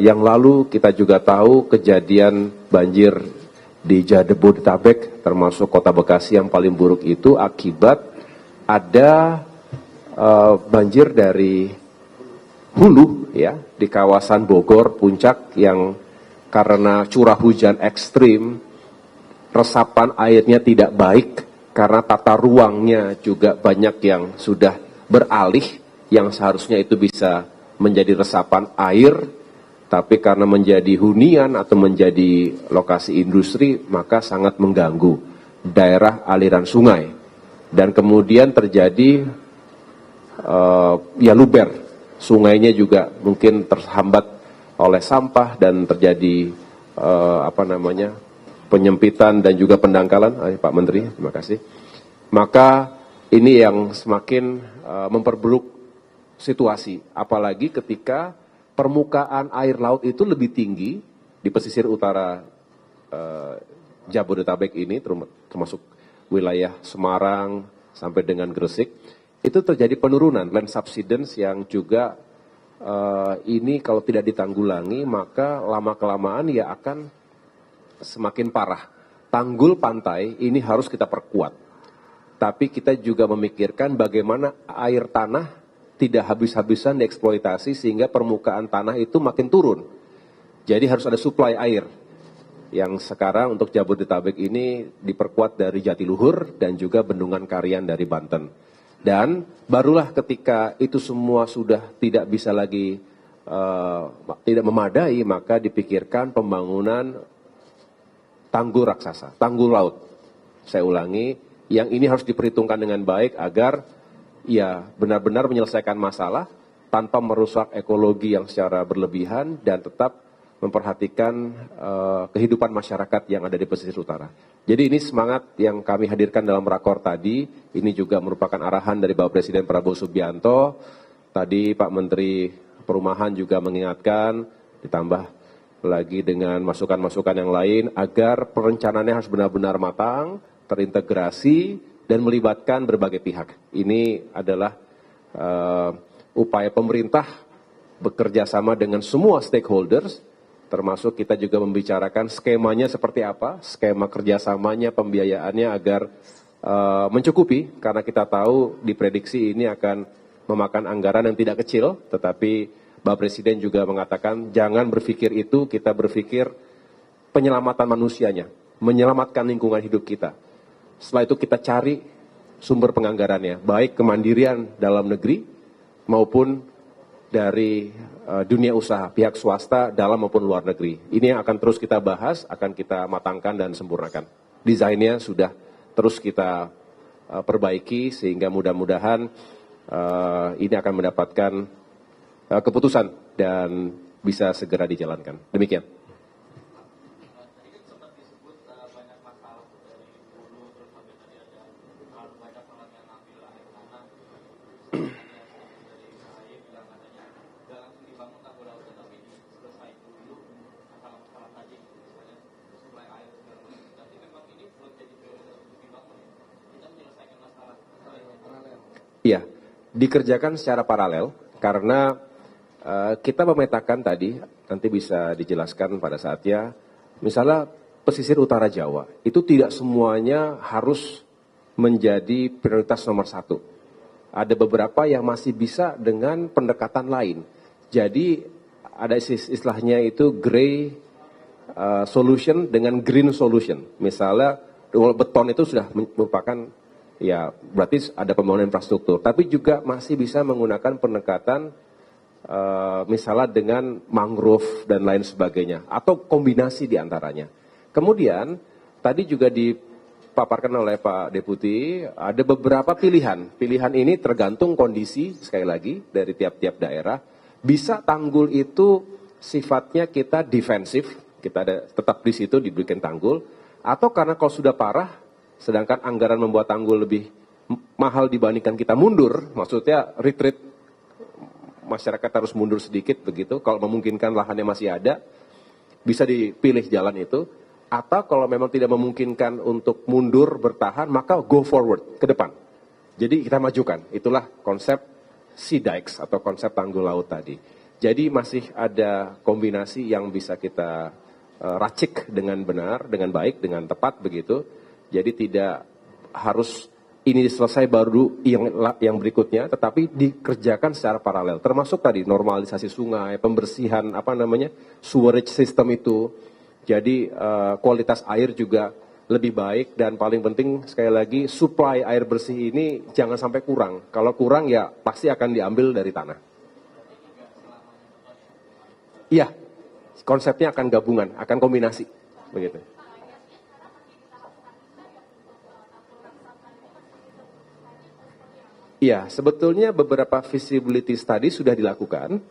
Yang lalu kita juga tahu kejadian banjir di Jabodetabek, termasuk kota Bekasi yang paling buruk itu akibat ada banjir dari hulu ya di kawasan Bogor Puncak yang karena curah hujan ekstrim, resapan airnya tidak baik karena tata ruangnya juga banyak yang sudah beralih yang seharusnya itu bisa menjadi resapan air, tapi karena menjadi hunian atau menjadi lokasi industri maka sangat mengganggu daerah aliran sungai dan kemudian terjadi ya luber, sungainya juga mungkin terhambat oleh sampah dan terjadi penyempitan dan juga pendangkalan. Pak Menteri, terima kasih. Maka ini yang semakin memperburuk situasi, apalagi ketika permukaan air laut itu lebih tinggi di pesisir utara Jabodetabek ini, termasuk wilayah Semarang sampai dengan Gresik, itu terjadi penurunan land subsidence yang juga ini kalau tidak ditanggulangi maka lama-kelamaan ya akan semakin parah. Tanggul pantai ini harus kita perkuat. Tapi kita juga memikirkan bagaimana air tanah tidak habis-habisan dieksploitasi sehingga permukaan tanah itu makin turun. Jadi harus ada suplai air. Yang sekarang untuk Jabodetabek ini diperkuat dari Jatiluhur dan juga Bendungan Karian dari Banten. Dan barulah ketika itu semua sudah tidak bisa lagi tidak memadai, maka dipikirkan pembangunan tanggul raksasa, tanggul laut. Saya ulangi, yang ini harus diperhitungkan dengan baik agar ya benar-benar menyelesaikan masalah tanpa merusak ekologi yang secara berlebihan dan tetap memperhatikan kehidupan masyarakat yang ada di pesisir utara. Jadi ini semangat yang kami hadirkan dalam rakor tadi, ini juga merupakan arahan dari Bapak Presiden Prabowo Subianto. Tadi Pak Menteri Perumahan juga mengingatkan, ditambah lagi dengan masukan-masukan yang lain, agar perencanaannya harus benar-benar matang, terintegrasi, dan melibatkan berbagai pihak. Ini adalah upaya pemerintah bekerja sama dengan semua stakeholders, termasuk kita juga membicarakan skemanya seperti apa, skema kerjasamanya, pembiayaannya agar mencukupi, karena kita tahu diprediksi ini akan memakan anggaran yang tidak kecil, tetapi Bapak Presiden juga mengatakan jangan berpikir itu, kita berpikir penyelamatan manusianya, menyelamatkan lingkungan hidup kita. Setelah itu kita cari sumber penganggarannya, baik kemandirian dalam negeri maupun dari dunia usaha, pihak swasta dalam maupun luar negeri. Ini yang akan terus kita bahas, akan kita matangkan dan sempurnakan. Desainnya sudah terus kita perbaiki sehingga mudah-mudahan ini akan mendapatkan keputusan dan bisa segera dijalankan. Demikian. Iya, dikerjakan secara paralel karena kita memetakan tadi, nanti bisa dijelaskan pada saatnya, misalnya pesisir utara Jawa, itu tidak semuanya harus menjadi prioritas nomor satu. Ada beberapa yang masih bisa dengan pendekatan lain. Jadi ada istilahnya itu gray solution dengan green solution. Misalnya beton itu sudah merupakan, ya berarti ada pembangunan infrastruktur, tapi juga masih bisa menggunakan pendekatan misalnya dengan mangrove dan lain sebagainya, atau kombinasi di antaranya. Kemudian tadi juga dipaparkan oleh Pak Deputi, ada beberapa pilihan. Pilihan ini tergantung kondisi, sekali lagi, dari tiap-tiap daerah. Bisa tanggul itu sifatnya kita defensif, kita ada tetap di situ diberikan tanggul, atau karena kalau sudah parah, sedangkan anggaran membuat tanggul lebih mahal dibandingkan kita mundur, maksudnya retreat, masyarakat harus mundur sedikit begitu, kalau memungkinkan lahannya masih ada, bisa dipilih jalan itu, atau kalau memang tidak memungkinkan untuk mundur bertahan, maka go forward, ke depan. Jadi kita majukan, itulah konsep sea dikes atau konsep tanggul laut tadi. Jadi masih ada kombinasi yang bisa kita racik dengan benar, dengan baik, dengan tepat begitu. Jadi tidak harus ini selesai baru yang berikutnya, tetapi dikerjakan secara paralel. Termasuk tadi normalisasi sungai, pembersihan sewerage system itu. Jadi kualitas air juga lebih baik, dan paling penting sekali lagi supply air bersih ini jangan sampai kurang. Kalau kurang ya pasti akan diambil dari tanah. Iya, konsepnya akan gabungan, akan kombinasi, begitu. Iya, sebetulnya beberapa feasibility study sudah dilakukan,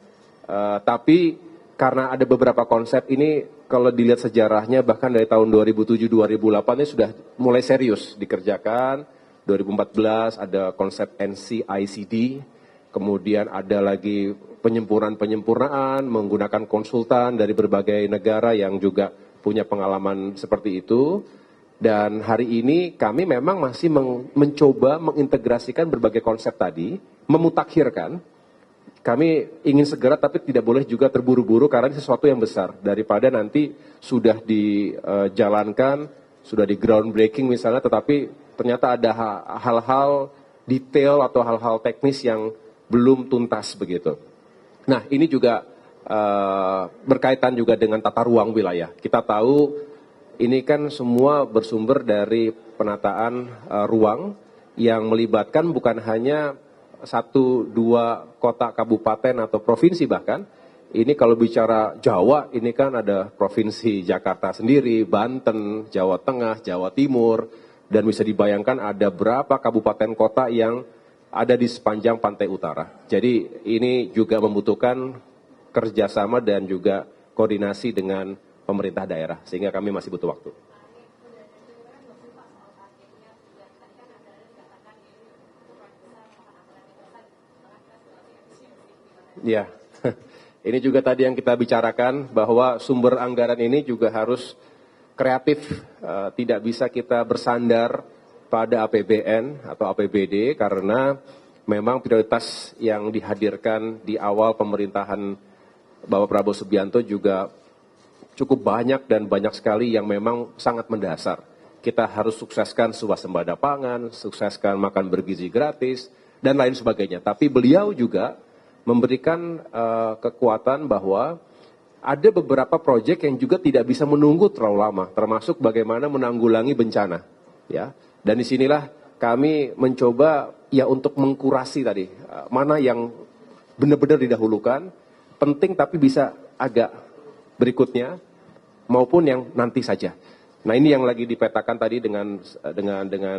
tapi karena ada beberapa konsep ini, kalau dilihat sejarahnya bahkan dari tahun 2007-2008 ini sudah mulai serius dikerjakan. 2014 ada konsep NCICD, kemudian ada lagi penyempurnaan menggunakan konsultan dari berbagai negara yang juga punya pengalaman seperti itu. Dan hari ini kami memang masih mencoba mengintegrasikan berbagai konsep tadi, memutakhirkan. Kami ingin segera tapi tidak boleh juga terburu-buru karena ini sesuatu yang besar. Daripada nanti sudah dijalankan, sudah di groundbreaking misalnya, tetapi ternyata ada hal-hal detail atau hal-hal teknis yang belum tuntas begitu. Nah, ini juga berkaitan juga dengan tata ruang wilayah. Kita tahu ini kan semua bersumber dari penataan ruang yang melibatkan bukan hanya 1-2 kota kabupaten atau provinsi bahkan. Ini kalau bicara Jawa, ini kan ada provinsi Jakarta sendiri, Banten, Jawa Tengah, Jawa Timur, dan bisa dibayangkan ada berapa kabupaten kota yang ada di sepanjang pantai utara. Jadi ini juga membutuhkan kerjasama dan juga koordinasi dengan pemerintah daerah, sehingga kami masih butuh waktu. Ya, ini juga tadi yang kita bicarakan, bahwa sumber anggaran ini juga harus kreatif, tidak bisa kita bersandar pada APBN atau APBD, karena memang prioritas yang dihadirkan di awal pemerintahan Bapak Prabowo Subianto juga cukup banyak dan banyak sekali yang memang sangat mendasar. Kita harus sukseskan swasembada pangan, sukseskan makan bergizi gratis, dan lain sebagainya. Tapi beliau juga memberikan kekuatan bahwa ada beberapa proyek yang juga tidak bisa menunggu terlalu lama, termasuk bagaimana menanggulangi bencana. Ya. Dan disinilah kami mencoba ya untuk mengkurasi tadi, mana yang benar-benar didahulukan, penting tapi bisa agak berikutnya, maupun yang nanti saja. Nah, ini yang lagi dipetakan tadi dengan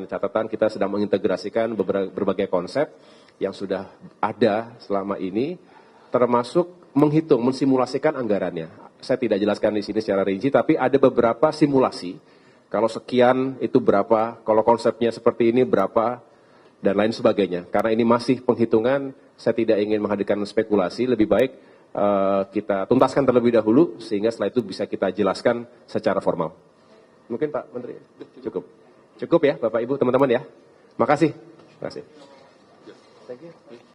catatan kita sedang mengintegrasikan berbagai konsep yang sudah ada selama ini, termasuk menghitung, mensimulasikan anggarannya. Saya tidak jelaskan di sini secara rinci, tapi ada beberapa simulasi. Kalau sekian itu berapa, kalau konsepnya seperti ini berapa, dan lain sebagainya. Karena ini masih penghitungan, saya tidak ingin menghadirkan spekulasi, lebih baik kita tuntaskan terlebih dahulu, sehingga setelah itu bisa kita jelaskan secara formal. Mungkin Pak Menteri, cukup. Cukup ya Bapak Ibu, teman-teman ya. Makasih. Makasih. Thank you.